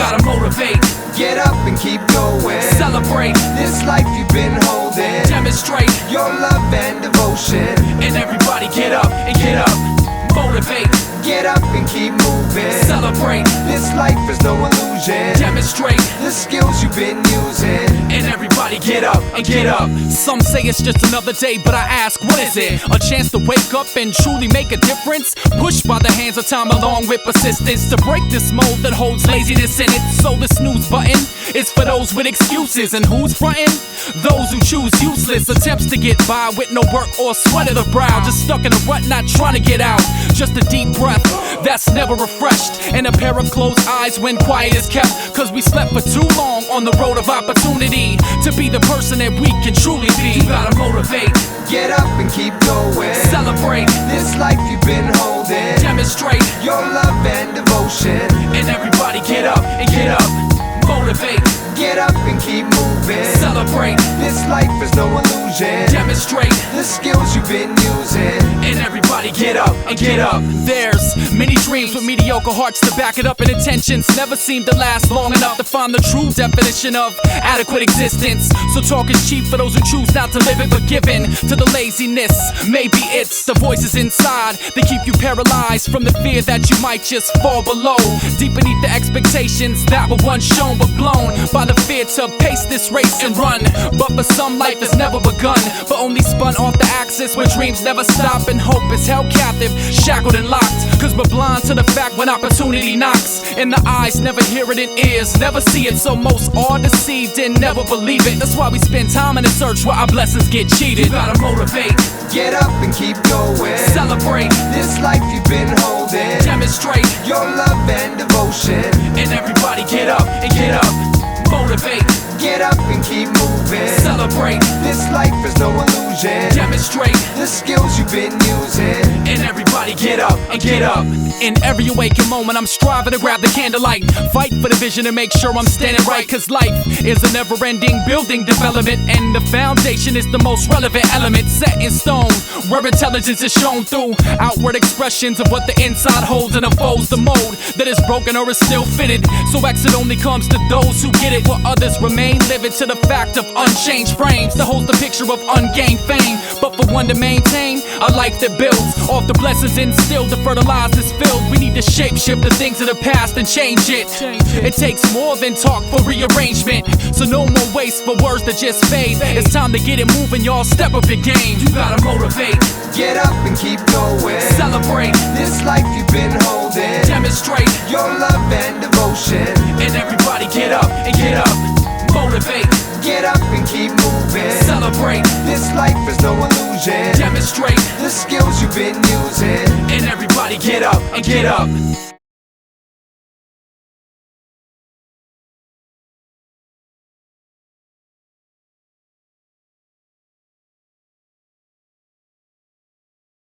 gotta motivate. Get up and keep going. Celebrate this life you've been holding. Demonstrate your love and devotion. And everybody get up and get up. Motivate. Get up and keep moving. Celebrate this life is no illusion. Demonstrate the skills you've been using. And everybody get up and get up. Some say it's just another day, but I ask, what is it? A chance to wake up and truly make a difference? Pushed by the hands of time along with persistence to break this mold that holds laziness in it. So the snooze button is for those with excuses. And who's frontin'? Those who choose useless attempts to get by with no work or sweat of the brow. Just stuck in a rut, not trying to get out. Just a deep breath that's never refreshed, and a pair of closed eyes when quiet is kept. Cause we slept for too long on the road of opportunity to be the person that we can truly be. You gotta motivate. Get up and keep going. Celebrate this life you've been holding. Demonstrate your love and devotion. And everybody get up and get up. Motivate. Get up and keep moving. Celebrate this life is no illusion. Demonstrate the skills you've been using. And everybody get up and get up. There's many dreams with mediocre hearts to back it up, and intentions never seem to last long enough to find the true definition of adequate existence. So talk is cheap for those who choose not to live it, but given to the laziness. Maybe it's the voices inside that keep you paralyzed from the fear that you might just fall below, deep beneath the expectations that were once shown but blown by the fear to pace this race and run. But for some, life has never begun, but only spun off the axis where dreams never stop and hope is held captive, shackled and locked. Cause we're blind to the fact when opportunity knocks in the eyes, never hear it in ears, never see it. So most are deceived and never believe it. That's why we spend time in a search where our blessings get cheated. You gotta motivate. Get up and keep going. Celebrate this life you've been holding. Demonstrate your love and devotion. And everybody get up and get up. Motivate. Get up and keep moving. Celebrate this life is no illusion. Demonstrate the skills you've been using. And everybody get up and get up. In every awakened moment I'm striving to grab the candlelight, fight for the vision and make sure I'm standing right. Cause life is a never-ending building development, and the foundation is the most relevant element set in stone, where intelligence is shown through outward expressions of what the inside holds and unfolds the mold that is broken or is still fitted. So exit only comes to those who get it, while others remain livid to the fact of unchanged frames that holds the picture of ungained fame. But for one to maintain a life that builds off the blessings instilled to fertilize this field, we need to shape-shift the things of the past and change it. It takes more than talk for rearrangement, so no more waste for words that just fade. It's time to get it moving, y'all, step up your game. You gotta motivate. Get up and keep going. Celebrate this life you've been holding. Demonstrate your love and devotion. And everybody get up and get up. Motivate. Get up and keep moving. Celebrate this life is no illusion. Demonstrate the skills you've been using. And everybody get up and get up.